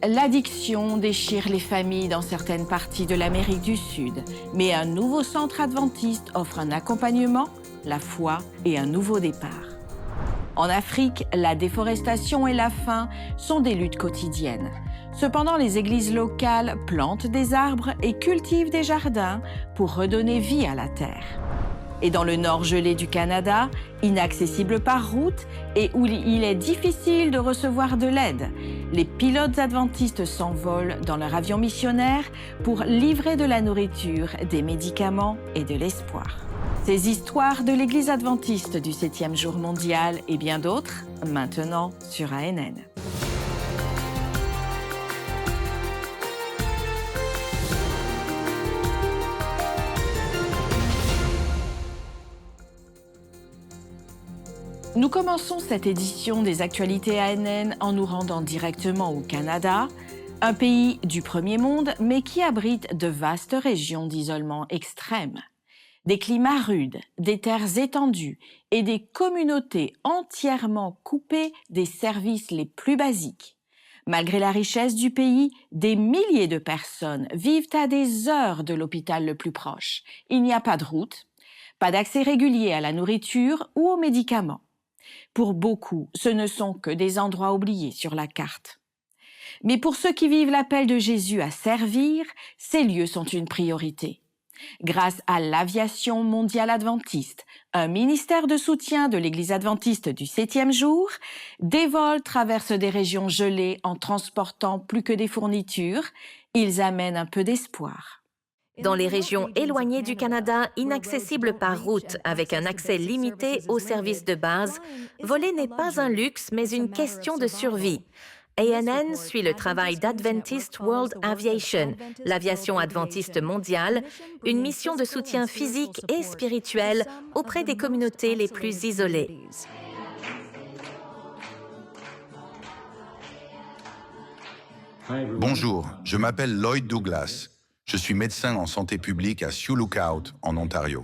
L'addiction déchire les familles dans certaines parties de l'Amérique du Sud, mais un nouveau centre adventiste offre un accompagnement, la foi et un nouveau départ. En Afrique, la déforestation et la faim sont des luttes quotidiennes. Cependant, les églises locales plantent des arbres et cultivent des jardins pour redonner vie à la terre. Et dans le nord gelé du Canada, inaccessible par route et où il est difficile de recevoir de l'aide, les pilotes adventistes s'envolent dans leur avion missionnaire pour livrer de la nourriture, des médicaments et de l'espoir. Ces histoires de l'Église adventiste du 7e jour mondial et bien d'autres, maintenant sur ANN. Nous commençons cette édition des actualités ANN en nous rendant directement au Canada, un pays du premier monde, mais qui abrite de vastes régions d'isolement extrême. Des climats rudes, des terres étendues et des communautés entièrement coupées des services les plus basiques. Malgré la richesse du pays, des milliers de personnes vivent à des heures de l'hôpital le plus proche. Il n'y a pas de route, pas d'accès régulier à la nourriture ou aux médicaments. Pour beaucoup, ce ne sont que des endroits oubliés sur la carte. Mais pour ceux qui vivent l'appel de Jésus à servir, ces lieux sont une priorité. Grâce à l'Aviation mondiale adventiste, un ministère de soutien de l'Église adventiste du 7e jour, des vols traversent des régions gelées en transportant plus que des fournitures. Ils amènent un peu d'espoir. Dans les régions éloignées du Canada, inaccessibles par route, avec un accès limité aux services de base, voler n'est pas un luxe, mais une question de survie. ANN suit le travail d'Adventist World Aviation, l'aviation adventiste mondiale, une mission de soutien physique et spirituel auprès des communautés les plus isolées. Bonjour, je m'appelle Lloyd Douglas. Je suis médecin en santé publique à Sioux Lookout, en Ontario.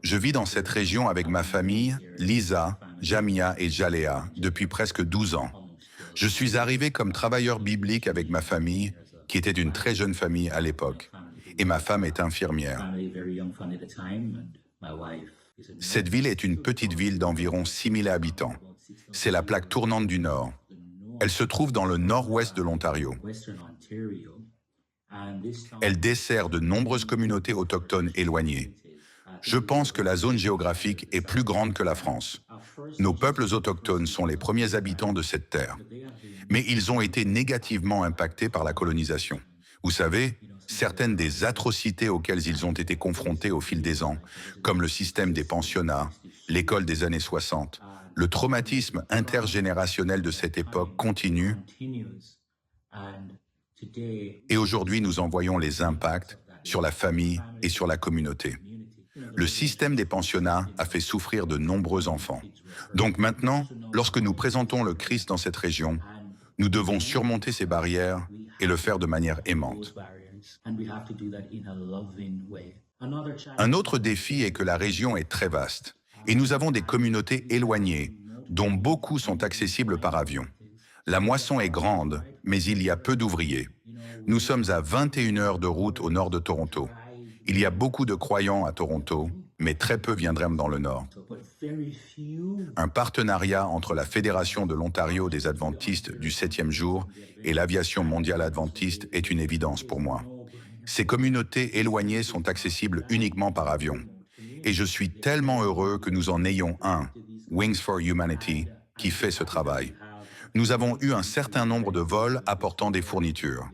Je vis dans cette région avec ma famille, Lisa, Jamia et Jalea, depuis presque 12 ans. Je suis arrivé comme travailleur biblique avec ma famille, qui était une très jeune famille à l'époque, et ma femme est infirmière. Cette ville est une petite ville d'environ 6000 habitants. C'est la plaque tournante du Nord. Elle se trouve dans le nord-ouest de l'Ontario. Elle dessert de nombreuses communautés autochtones éloignées. Je pense que la zone géographique est plus grande que la France. Nos peuples autochtones sont les premiers habitants de cette terre. Mais ils ont été négativement impactés par la colonisation. Vous savez, certaines des atrocités auxquelles ils ont été confrontés au fil des ans, comme le système des pensionnats, l'école des années 60, le traumatisme intergénérationnel de cette époque continue. Et aujourd'hui, nous en voyons les impacts sur la famille et sur la communauté. Le système des pensionnats a fait souffrir de nombreux enfants. Donc maintenant, lorsque nous présentons le Christ dans cette région, nous devons surmonter ces barrières et le faire de manière aimante. Un autre défi est que la région est très vaste et nous avons des communautés éloignées, dont beaucoup sont accessibles par avion. La moisson est grande, mais il y a peu d'ouvriers. Nous sommes à 21 heures de route au nord de Toronto. Il y a beaucoup de croyants à Toronto, mais très peu viendraient dans le nord. Un partenariat entre la Fédération de l'Ontario des Adventistes du 7e jour et l'Aviation mondiale adventiste est une évidence pour moi. Ces communautés éloignées sont accessibles uniquement par avion. Et je suis tellement heureux que nous en ayons un, Wings for Humanity, qui fait ce travail. Nous avons eu un certain nombre de vols apportant des fournitures.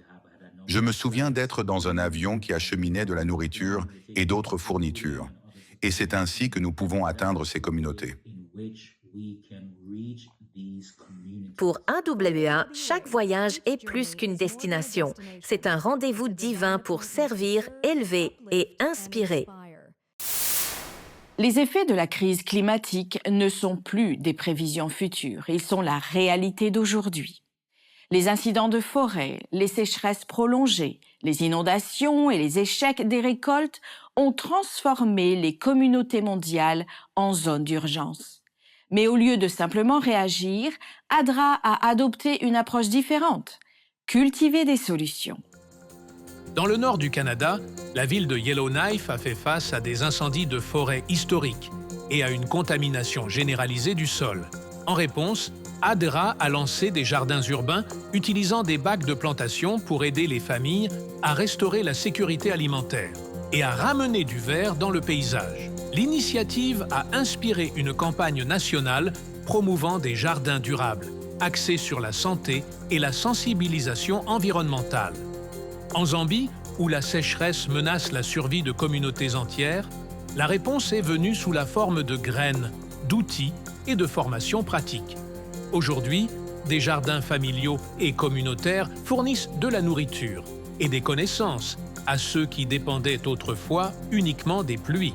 Je me souviens d'être dans un avion qui acheminait de la nourriture et d'autres fournitures. Et c'est ainsi que nous pouvons atteindre ces communautés. Pour AWA, chaque voyage est plus qu'une destination. C'est un rendez-vous divin pour servir, élever et inspirer. Les effets de la crise climatique ne sont plus des prévisions futures, ils sont la réalité d'aujourd'hui. Les incidents de forêt, les sécheresses prolongées, les inondations et les échecs des récoltes ont transformé les communautés mondiales en zones d'urgence. Mais au lieu de simplement réagir, ADRA a adopté une approche différente. cultiver des solutions. Dans le nord du Canada, la ville de Yellowknife a fait face à des incendies de forêt historiques et à une contamination généralisée du sol. En réponse, ADRA a lancé des jardins urbains utilisant des bacs de plantation pour aider les familles à restaurer la sécurité alimentaire et à ramener du vert dans le paysage. L'initiative a inspiré une campagne nationale promouvant des jardins durables, axés sur la santé et la sensibilisation environnementale. En Zambie, où la sécheresse menace la survie de communautés entières, la réponse est venue sous la forme de graines, d'outils et de formations pratiques. Aujourd'hui, des jardins familiaux et communautaires fournissent de la nourriture et des connaissances à ceux qui dépendaient autrefois uniquement des pluies.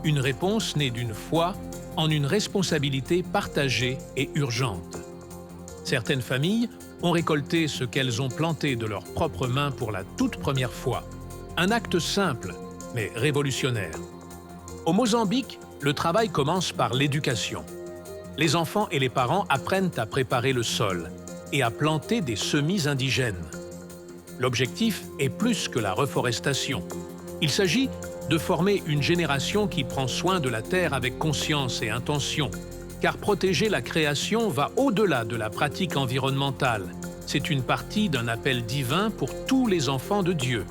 Une réponse née d'une foi en une responsabilité partagée et urgente. Certaines familles ont récolté ce qu'elles ont planté de leurs propres mains pour la toute première fois. Un acte simple, mais révolutionnaire. Au Mozambique, le travail commence par l'éducation. Les enfants et les parents apprennent à préparer le sol et à planter des semis indigènes. L'objectif est plus que la reforestation. Il s'agit de former une génération qui prend soin de la terre avec conscience et intention, car protéger la création va au-delà de la pratique environnementale. C'est une partie d'un appel divin pour tous les enfants de Dieu.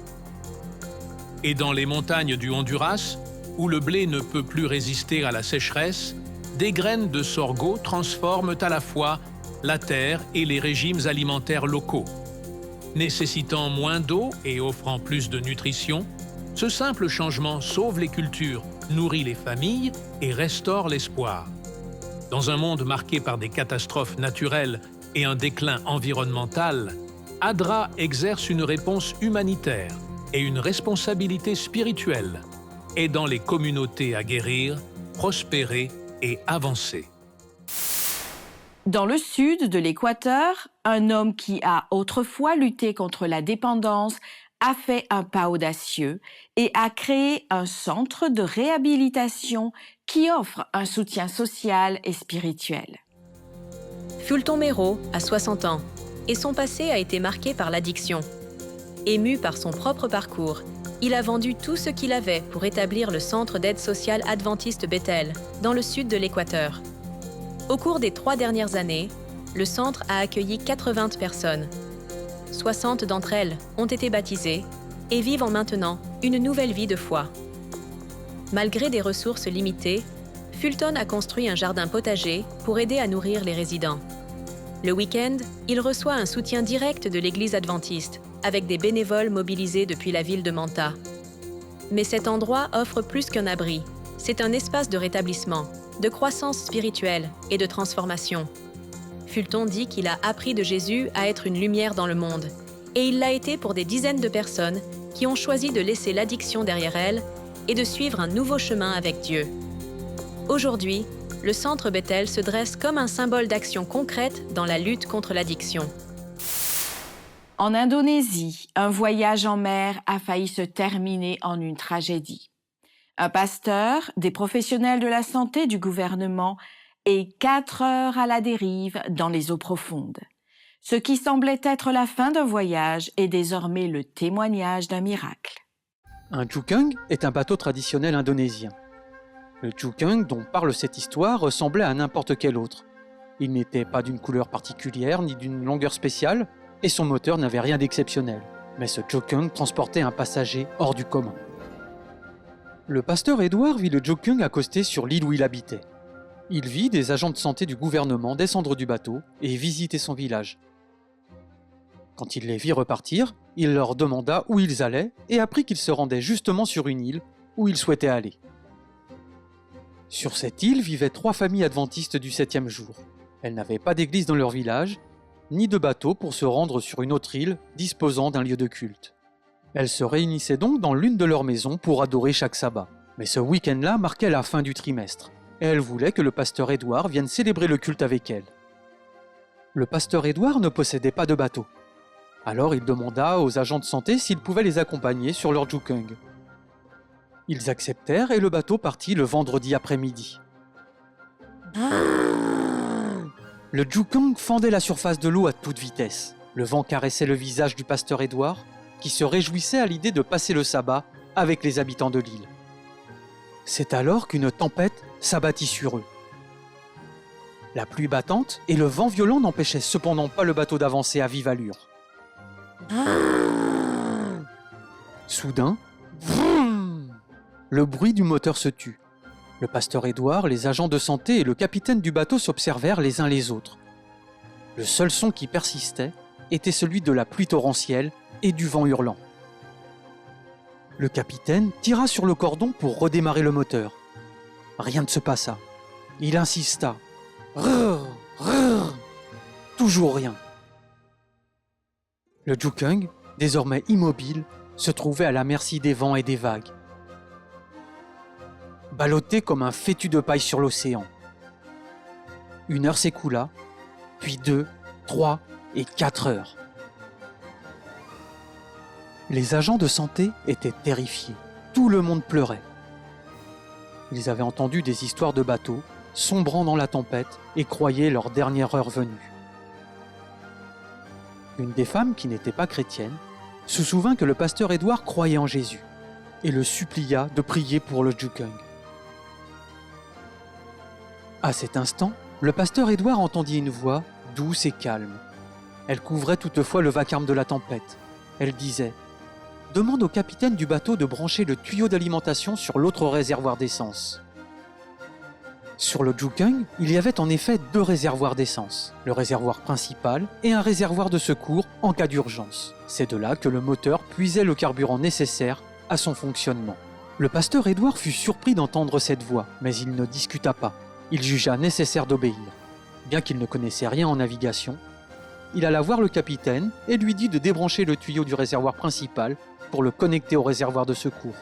Et dans les montagnes du Honduras, où le blé ne peut plus résister à la sécheresse, des graines de sorgho transforment à la fois la terre et les régimes alimentaires locaux. Nécessitant moins d'eau et offrant plus de nutrition, ce simple changement sauve les cultures, nourrit les familles et restaure l'espoir. Dans un monde marqué par des catastrophes naturelles et un déclin environnemental, ADRA exerce une réponse humanitaire et une responsabilité spirituelle, aidant les communautés à guérir, prospérer et avancer. Dans le sud de l'Équateur, un homme qui a autrefois lutté contre la dépendance a fait un pas audacieux et a créé un centre de réhabilitation qui offre un soutien social et spirituel. Fulton Mero a 60 ans et son passé a été marqué par l'addiction. Ému par son propre parcours, il a vendu tout ce qu'il avait pour établir le centre d'aide sociale adventiste Bethel, dans le sud de l'Équateur. Au cours des 3 dernières années, le centre a accueilli 80 personnes. 60 d'entre elles ont été baptisées et vivent maintenant une nouvelle vie de foi. Malgré des ressources limitées, Fulton a construit un jardin potager pour aider à nourrir les résidents. Le week-end, il reçoit un soutien direct de l'Église adventiste, avec des bénévoles mobilisés depuis la ville de Manta. Mais cet endroit offre plus qu'un abri. C'est un espace de rétablissement, de croissance spirituelle et de transformation. Fulton dit qu'il a appris de Jésus à être une lumière dans le monde, et il l'a été pour des dizaines de personnes qui ont choisi de laisser l'addiction derrière elles et de suivre un nouveau chemin avec Dieu. Aujourd'hui, le Centre Bethel se dresse comme un symbole d'action concrète dans la lutte contre l'addiction. En Indonésie, un voyage en mer a failli se terminer en une tragédie. Un pasteur, des professionnels de la santé du gouvernement et 4 heures à la dérive dans les eaux profondes. Ce qui semblait être la fin d'un voyage est désormais le témoignage d'un miracle. Un jukung est un bateau traditionnel indonésien. Le jukung dont parle cette histoire ressemblait à n'importe quel autre. Il n'était pas d'une couleur particulière ni d'une longueur spéciale et son moteur n'avait rien d'exceptionnel. Mais ce jukung transportait un passager hors du commun. Le pasteur Edward vit le jukung accoster sur l'île où il habitait. Il vit des agents de santé du gouvernement descendre du bateau et visiter son village. Quand il les vit repartir, il leur demanda où ils allaient et apprit qu'ils se rendaient justement sur une île où ils souhaitaient aller. Sur cette île vivaient 3 familles adventistes du 7e jour. Elles n'avaient pas d'église dans leur village, ni de bateau pour se rendre sur une autre île disposant d'un lieu de culte. Elles se réunissaient donc dans l'une de leurs maisons pour adorer chaque sabbat. Mais ce week-end-là marquait la fin du trimestre, et elles voulaient que le pasteur Edward vienne célébrer le culte avec elles. Le pasteur Edward ne possédait pas de bateau. Alors il demanda aux agents de santé s'ils pouvaient les accompagner sur leur jukung. Ils acceptèrent et le bateau partit le vendredi après-midi. Le jukung fendait la surface de l'eau à toute vitesse. Le vent caressait le visage du pasteur Édouard, qui se réjouissait à l'idée de passer le sabbat avec les habitants de l'île. C'est alors qu'une tempête s'abattit sur eux. La pluie battante et le vent violent n'empêchaient cependant pas le bateau d'avancer à vive allure. Soudain, le bruit du moteur se tut. Le pasteur Édouard, les agents de santé et le capitaine du bateau s'observèrent les uns les autres. Le seul son qui persistait était celui de la pluie torrentielle et du vent hurlant. Le capitaine tira sur le cordon pour redémarrer le moteur. Rien ne se passa. Il insista. Rrr, rrr. Toujours rien. Le Jukung, désormais immobile, se trouvait à la merci des vents et des vagues. Ballotté comme un fétu de paille sur l'océan. 1 heure s'écoula, puis 2, 3 et 4 heures. Les agents de santé étaient terrifiés. Tout le monde pleurait. Ils avaient entendu des histoires de bateaux, sombrant dans la tempête, et croyaient leur dernière heure venue. Une des femmes, qui n'était pas chrétienne, se souvint que le pasteur Édouard croyait en Jésus, et le supplia de prier pour le Jukung. À cet instant, le pasteur Édouard entendit une voix douce et calme. Elle couvrait toutefois le vacarme de la tempête. Elle disait « Demande au capitaine du bateau de brancher le tuyau d'alimentation sur l'autre réservoir d'essence. » Sur le Jukung, il y avait en effet 2 réservoirs d'essence, le réservoir principal et un réservoir de secours en cas d'urgence. C'est de là que le moteur puisait le carburant nécessaire à son fonctionnement. Le pasteur Édouard fut surpris d'entendre cette voix, mais il ne discuta pas. Il jugea nécessaire d'obéir. Bien qu'il ne connaissait rien en navigation, il alla voir le capitaine et lui dit de débrancher le tuyau du réservoir principal pour le connecter au réservoir de secours.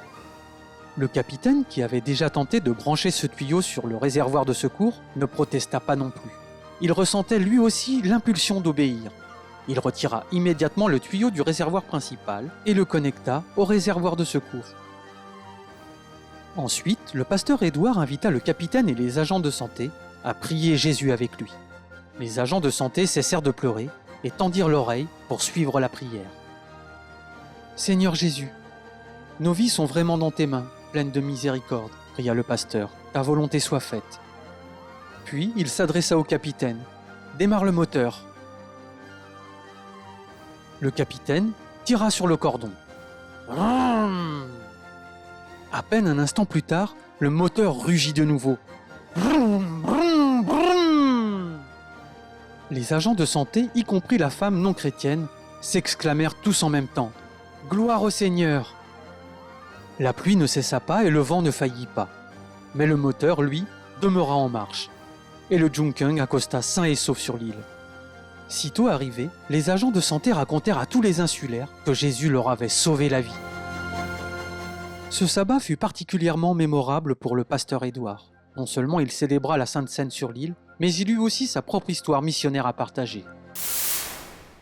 Le capitaine, qui avait déjà tenté de brancher ce tuyau sur le réservoir de secours, ne protesta pas non plus. Il ressentait lui aussi l'impulsion d'obéir. Il retira immédiatement le tuyau du réservoir principal et le connecta au réservoir de secours. Ensuite, le pasteur Édouard invita le capitaine et les agents de santé à prier Jésus avec lui. Les agents de santé cessèrent de pleurer et tendirent l'oreille pour suivre la prière. « Seigneur Jésus, nos vies sont vraiment dans tes mains, pleines de miséricorde, » pria le pasteur. « Ta volonté soit faite. » Puis il s'adressa au capitaine. « Démarre le moteur. » Le capitaine tira sur le cordon. À peine un instant plus tard, le moteur rugit de nouveau. Les agents de santé, y compris la femme non chrétienne, s'exclamèrent tous en même temps. « Gloire au Seigneur !» La pluie ne cessa pas et le vent ne faillit pas. Mais le moteur, lui, demeura en marche. Et le Jukung accosta sain et sauf sur l'île. Sitôt arrivés, les agents de santé racontèrent à tous les insulaires que Jésus leur avait sauvé la vie. Ce sabbat fut particulièrement mémorable pour le pasteur Édouard. Non seulement il célébra la Sainte Seine sur l'île, mais il eut aussi sa propre histoire missionnaire à partager.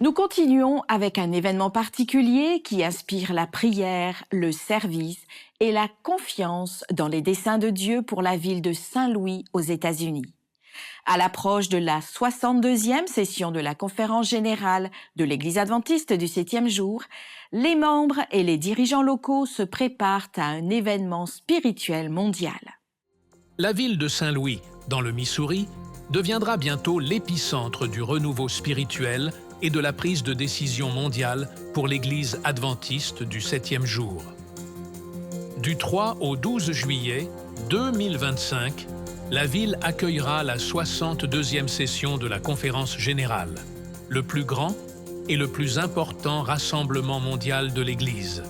Nous continuons avec un événement particulier qui inspire la prière, le service et la confiance dans les desseins de Dieu pour la ville de Saint-Louis aux États-Unis. À l'approche de la 62e session de la conférence générale de l'Église adventiste du 7e jour, les membres et les dirigeants locaux se préparent à un événement spirituel mondial. La ville de Saint-Louis, dans le Missouri, deviendra bientôt l'épicentre du renouveau spirituel et de la prise de décision mondiale pour l'Église adventiste du 7e jour. Du 3 au 12 juillet 2025, la ville accueillera la 62e session de la Conférence générale, le plus grand et le plus important rassemblement mondial de l'Église.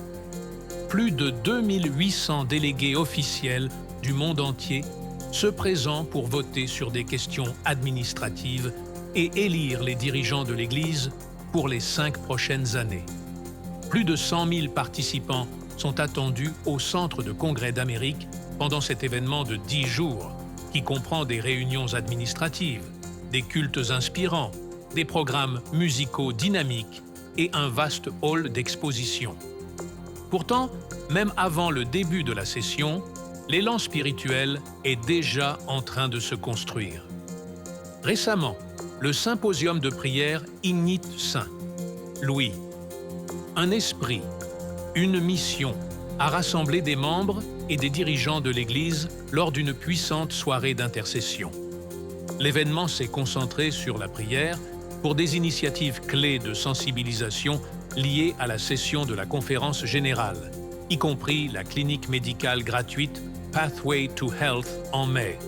Plus de 2800 délégués officiels du monde entier se présentent pour voter sur des questions administratives et élire les dirigeants de l'Église pour les 5 prochaines années. Plus de 100 000 participants sont attendus au Centre de congrès d'Amérique pendant cet événement de 10 jours, qui comprend des réunions administratives, des cultes inspirants, des programmes musicaux dynamiques et un vaste hall d'exposition. Pourtant, même avant le début de la session, l'élan spirituel est déjà en train de se construire. Récemment, le symposium de prière Ignite Saint, Louis. Un esprit, une mission a rassemblé des membres et des dirigeants de l'Église lors d'une puissante soirée d'intercession. L'événement s'est concentré sur la prière pour des initiatives clés de sensibilisation liées à la session de la conférence générale, y compris la clinique médicale gratuite Pathway to Health en mai,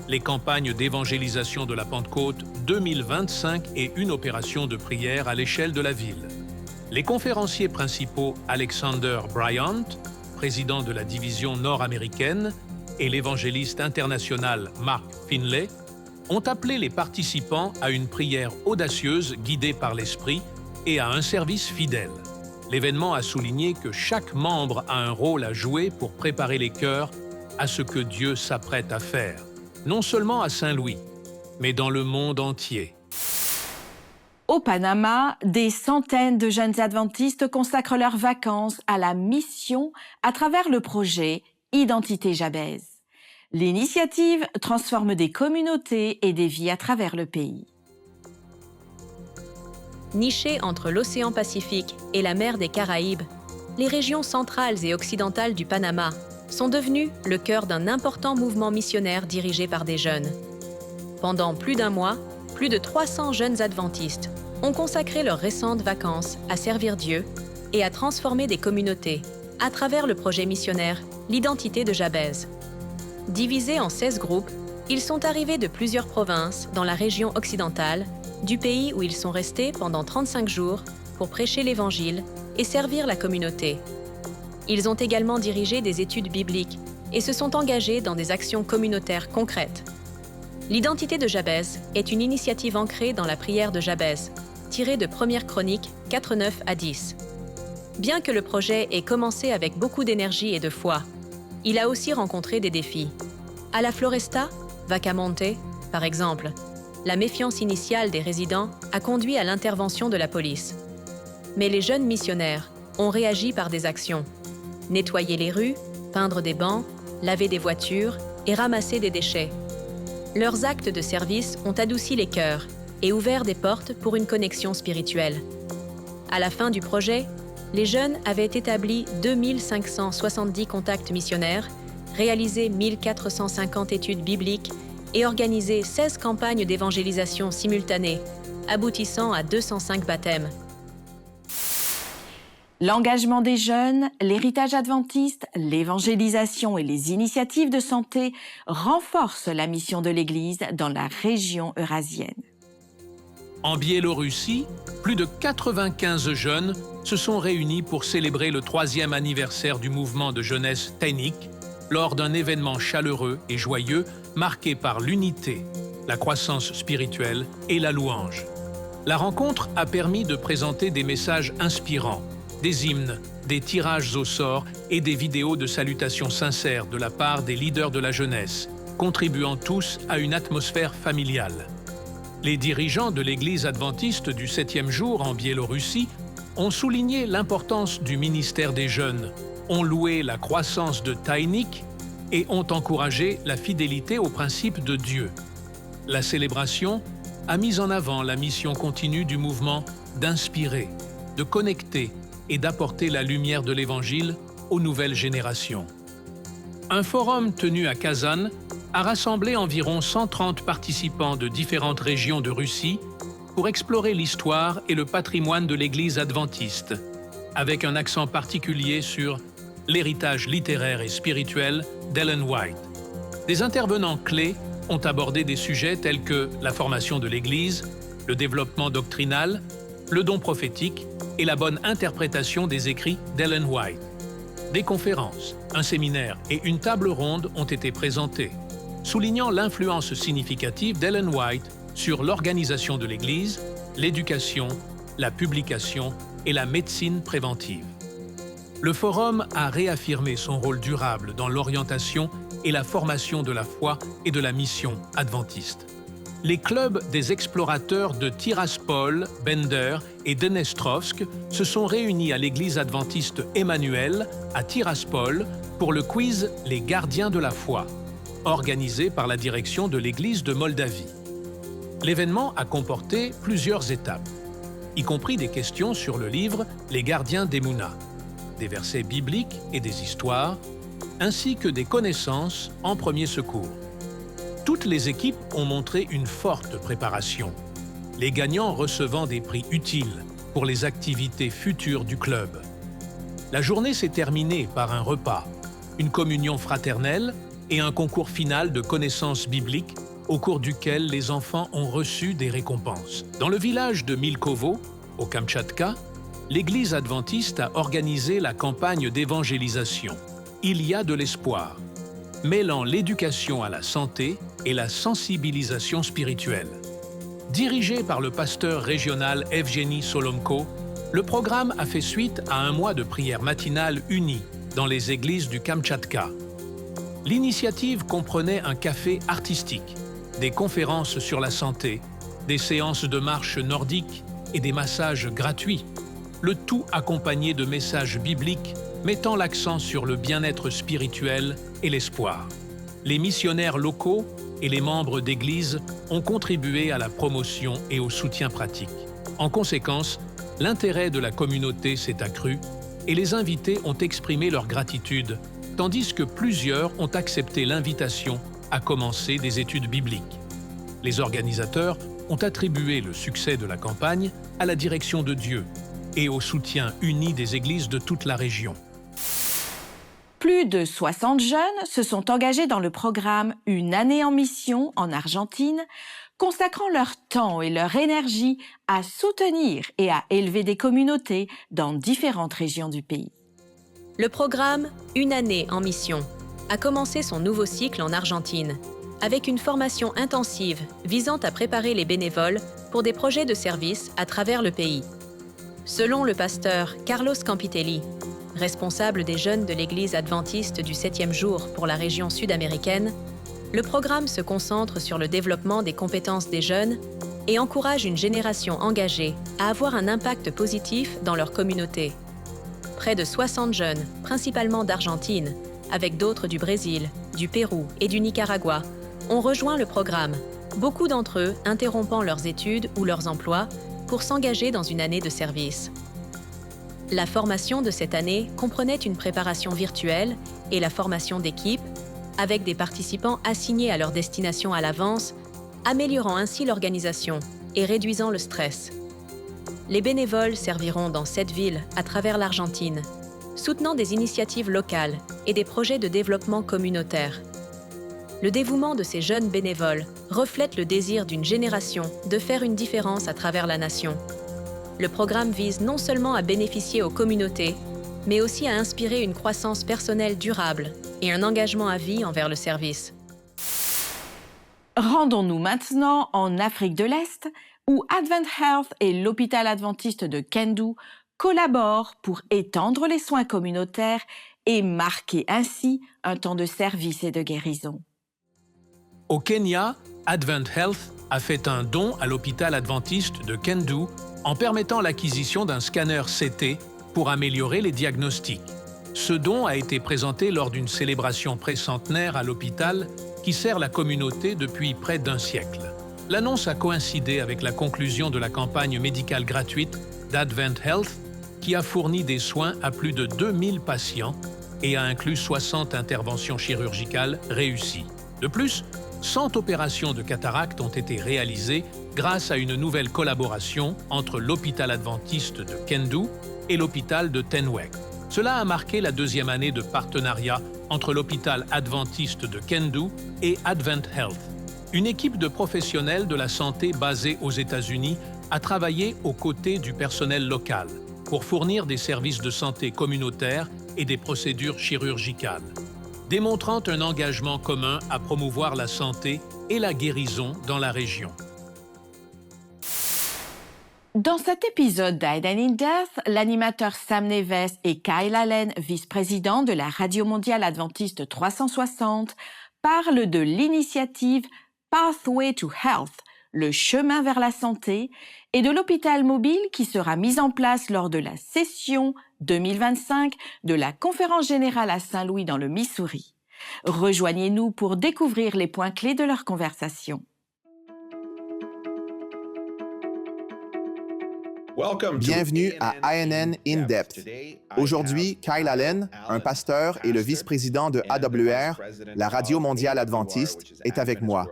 les campagnes d'évangélisation de la Pentecôte 2025 et une opération de prière à l'échelle de la ville. Les conférenciers principaux Alexander Bryant, président de la division nord-américaine, et l'évangéliste international Mark Finlay, ont appelé les participants à une prière audacieuse guidée par l'Esprit et à un service fidèle. L'événement a souligné que chaque membre a un rôle à jouer pour préparer les cœurs à ce que Dieu s'apprête à faire, non seulement à Saint-Louis, mais dans le monde entier. Au Panama, des centaines de jeunes adventistes consacrent leurs vacances à la mission à travers le projet Identité Jabez. L'initiative transforme des communautés et des vies à travers le pays. Nichées entre l'océan Pacifique et la mer des Caraïbes, les régions centrales et occidentales du Panama sont devenues le cœur d'un important mouvement missionnaire dirigé par des jeunes. Pendant plus d'un mois, plus de 300 jeunes adventistes ont consacré leurs récentes vacances à servir Dieu et à transformer des communautés à travers le projet missionnaire L'Identité de Jabez. Divisés en 16 groupes, ils sont arrivés de plusieurs provinces dans la région occidentale, du pays où ils sont restés pendant 35 jours pour prêcher l'Évangile et servir la communauté. Ils ont également dirigé des études bibliques et se sont engagés dans des actions communautaires concrètes. L'Identité de Jabez est une initiative ancrée dans la prière de Jabez, tirée de 1 Chroniques 4, 9 à 10. Bien que le projet ait commencé avec beaucoup d'énergie et de foi, il a aussi rencontré des défis. À la Floresta, Vacamonte, par exemple, la méfiance initiale des résidents a conduit à l'intervention de la police. Mais les jeunes missionnaires ont réagi par des actions. Nettoyer les rues, peindre des bancs, laver des voitures et ramasser des déchets. Leurs actes de service ont adouci les cœurs et ouvert des portes pour une connexion spirituelle. À la fin du projet, les jeunes avaient établi 2570 contacts missionnaires, réalisé 1450 études bibliques et organisé 16 campagnes d'évangélisation simultanées, aboutissant à 205 baptêmes. L'engagement des jeunes, l'héritage adventiste, l'évangélisation et les initiatives de santé renforcent la mission de l'Église dans la région eurasienne. En Biélorussie, plus de 95 jeunes se sont réunis pour célébrer le 3e anniversaire du mouvement de jeunesse Tainik lors d'un événement chaleureux et joyeux marqué par l'unité, la croissance spirituelle et la louange. La rencontre a permis de présenter des messages inspirants, des hymnes, des tirages au sort et des vidéos de salutations sincères de la part des leaders de la jeunesse, contribuant tous à une atmosphère familiale. Les dirigeants de l'Église adventiste du 7e jour en Biélorussie ont souligné l'importance du ministère des jeunes, ont loué la croissance de Tainik et ont encouragé la fidélité aux principes de Dieu. La célébration a mis en avant la mission continue du mouvement d'inspirer, de connecter et d'apporter la lumière de l'Évangile aux nouvelles générations. Un forum tenu à Kazan a rassemblé environ 130 participants de différentes régions de Russie pour explorer l'histoire et le patrimoine de l'Église adventiste, avec un accent particulier sur l'héritage littéraire et spirituel d'Ellen White. Des intervenants clés ont abordé des sujets tels que la formation de l'Église, le développement doctrinal, le don prophétique et la bonne interprétation des écrits d'Ellen White. Des conférences, un séminaire et une table ronde ont été présentés, soulignant l'influence significative d'Ellen White sur l'organisation de l'Église, l'éducation, la publication et la médecine préventive. Le forum a réaffirmé son rôle durable dans l'orientation et la formation de la foi et de la mission adventiste. Les clubs des explorateurs de Tiraspol, Bender et Dnestrovsk se sont réunis à l'église adventiste Emmanuel à Tiraspol pour le quiz Les Gardiens de la foi, organisé par la direction de l'église de Moldavie. L'événement a comporté plusieurs étapes. y compris des questions sur le livre Les gardiens d'Emouna, des versets bibliques et des histoires, ainsi que des connaissances en premier secours. Toutes les équipes ont montré une forte préparation, les gagnants recevant des prix utiles pour les activités futures du club. La journée s'est terminée par un repas, une communion fraternelle et un concours final de connaissances bibliques au cours duquel les enfants ont reçu des récompenses. Dans le village de Milkovo, au Kamtchatka, l'Église adventiste a organisé la campagne d'évangélisation « Il y a de l'espoir », mêlant l'éducation à la santé et la sensibilisation spirituelle. Dirigé par le pasteur régional Evgeny Solomko, le programme a fait suite à un mois de prière matinale unie dans les églises du Kamtchatka. L'initiative comprenait un café artistique, des conférences sur la santé, des séances de marche nordique et des massages gratuits, le tout accompagné de messages bibliques mettant l'accent sur le bien-être spirituel et l'espoir. Les missionnaires locaux et les membres d'église ont contribué à la promotion et au soutien pratique. En conséquence, l'intérêt de la communauté s'est accru et les invités ont exprimé leur gratitude, tandis que plusieurs ont accepté l'invitation à commencer des études bibliques. Les organisateurs ont attribué le succès de la campagne à la direction de Dieu et au soutien uni des églises de toute la région. Plus de 60 jeunes se sont engagés dans le programme Une année en mission en Argentine, consacrant leur temps et leur énergie à soutenir et à élever des communautés dans différentes régions du pays. Le programme Une année en mission a commencé son nouveau cycle en Argentine, avec une formation intensive visant à préparer les bénévoles pour des projets de service à travers le pays. Selon le pasteur Carlos Campitelli, responsable des jeunes de l'Église adventiste du 7e jour pour la région sud-américaine, le programme se concentre sur le développement des compétences des jeunes et encourage une génération engagée à avoir un impact positif dans leur communauté. Près de 60 jeunes, principalement d'Argentine, avec d'autres du Brésil, du Pérou et du Nicaragua, ont rejoint le programme, beaucoup d'entre eux interrompant leurs études ou leurs emplois pour s'engager dans une année de service. La formation de cette année comprenait une préparation virtuelle et la formation d'équipe, avec des participants assignés à leur destination à l'avance, améliorant ainsi l'organisation et réduisant le stress. Les bénévoles serviront dans 7 villes à travers l'Argentine, soutenant des initiatives locales et des projets de développement communautaire. Le dévouement de ces jeunes bénévoles reflète le désir d'une génération de faire une différence à travers la nation. Le programme vise non seulement à bénéficier aux communautés, mais aussi à inspirer une croissance personnelle durable et un engagement à vie envers le service. Rendons-nous maintenant en Afrique de l'Est, où Advent Health et l'hôpital adventiste de Kendu collaborent pour étendre les soins communautaires et marquer ainsi un temps de service et de guérison. Au Kenya, Advent Health a fait un don à l'hôpital adventiste de Kendu en permettant l'acquisition d'un scanner CT pour améliorer les diagnostics. Ce don a été présenté lors d'une célébration précentenaire à l'hôpital qui sert la communauté depuis près d'un siècle. L'annonce a coïncidé avec la conclusion de la campagne médicale gratuite d'Advent Health qui a fourni des soins à plus de 2000 patients et a inclus 60 interventions chirurgicales réussies. De plus, 100 opérations de cataracte ont été réalisées grâce à une nouvelle collaboration entre l'hôpital adventiste de Kendu et l'hôpital de Tenwek. Cela a marqué la 2e année de partenariat entre l'hôpital adventiste de Kendu et Advent Health. Une équipe de professionnels de la santé basée aux États-Unis a travaillé aux côtés du personnel local pour fournir des services de santé communautaires et des procédures chirurgicales, démontrant un engagement commun à promouvoir la santé et la guérison dans la région. Dans cet épisode d'Hidden in Death, l'animateur Sam Neves et Kyle Allen, vice-président de la Radio mondiale adventiste 360, parlent de l'initiative Pathway to Health, le chemin vers la santé, et de l'hôpital mobile qui sera mis en place lors de la session 2025 de la Conférence générale à Saint-Louis dans le Missouri. Rejoignez-nous pour découvrir les points clés de leur conversation. Bienvenue à ANN In Depth. Aujourd'hui, Kyle Allen, un pasteur et le vice-président de AWR, la Radio mondiale adventiste, est avec moi.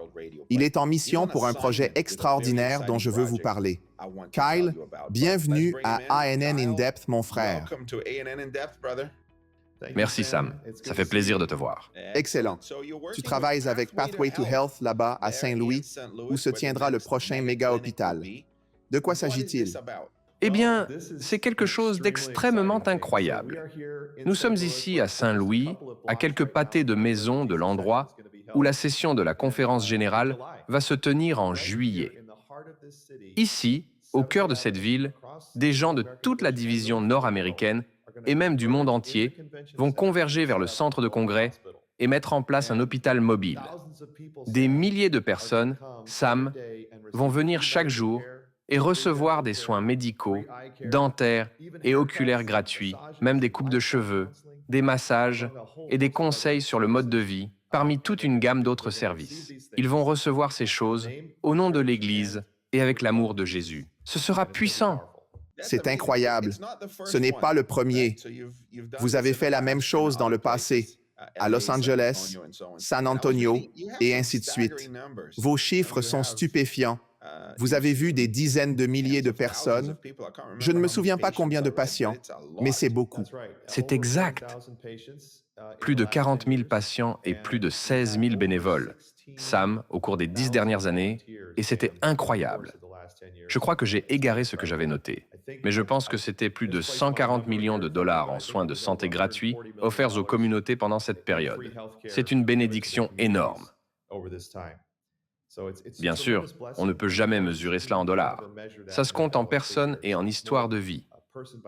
Il est en mission pour un projet extraordinaire dont je veux vous parler. Kyle, bienvenue à ANN In Depth, mon frère. Merci Sam, ça fait plaisir de te voir. Excellent. Tu travailles avec Pathway to Health là-bas à Saint-Louis, où se tiendra le prochain méga-hôpital. De quoi s'agit-il? Eh bien, c'est quelque chose d'extrêmement incroyable. Nous sommes ici à Saint-Louis, à quelques pâtés de maison de l'endroit où la session de la conférence générale va se tenir en juillet. Ici, au cœur de cette ville, des gens de toute la division nord-américaine et même du monde entier vont converger vers le centre de congrès et mettre en place un hôpital mobile. Des milliers de personnes, Sam, vont venir chaque jour et recevoir des soins médicaux, dentaires et oculaires gratuits, même des coupes de cheveux, des massages et des conseils sur le mode de vie, parmi toute une gamme d'autres services. Ils vont recevoir ces choses au nom de l'Église et avec l'amour de Jésus. Ce sera puissant. C'est incroyable. Ce n'est pas le premier. Vous avez fait la même chose dans le passé, à Los Angeles, San Antonio, et ainsi de suite. Vos chiffres sont stupéfiants. Vous avez vu des dizaines de milliers de personnes. Je ne me souviens pas combien de patients, mais c'est beaucoup. C'est exact. Plus de 40 000 patients et plus de 16 000 bénévoles. Sam, au cours des 10 dernières années, et c'était incroyable. Je crois que j'ai égaré ce que j'avais noté, mais je pense que c'était plus de 140 millions de dollars en soins de santé gratuits offerts aux communautés pendant cette période. C'est une bénédiction énorme. Bien sûr, on ne peut jamais mesurer cela en dollars. Ça se compte en personnes et en histoires de vie.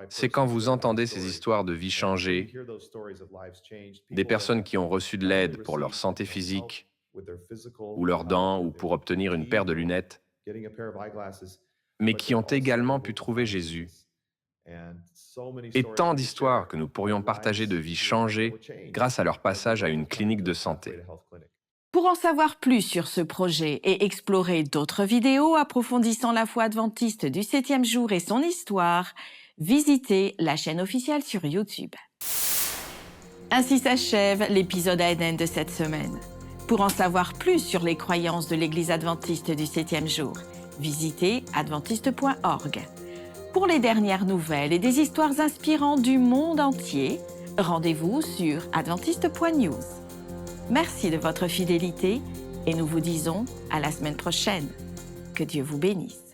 C'est quand vous entendez ces histoires de vie changées, des personnes qui ont reçu de l'aide pour leur santé physique, ou leurs dents, ou pour obtenir une paire de lunettes, mais qui ont également pu trouver Jésus. Et tant d'histoires que nous pourrions partager de vies changées grâce à leur passage à une clinique de santé. Pour en savoir plus sur ce projet et explorer d'autres vidéos approfondissant la foi adventiste du 7e jour et son histoire, visitez la chaîne officielle sur YouTube. Ainsi s'achève l'épisode ANN de cette semaine. Pour en savoir plus sur les croyances de l'Église adventiste du 7e jour, visitez adventiste.org. Pour les dernières nouvelles et des histoires inspirantes du monde entier, rendez-vous sur adventiste.news. Merci de votre fidélité et nous vous disons à la semaine prochaine. Que Dieu vous bénisse.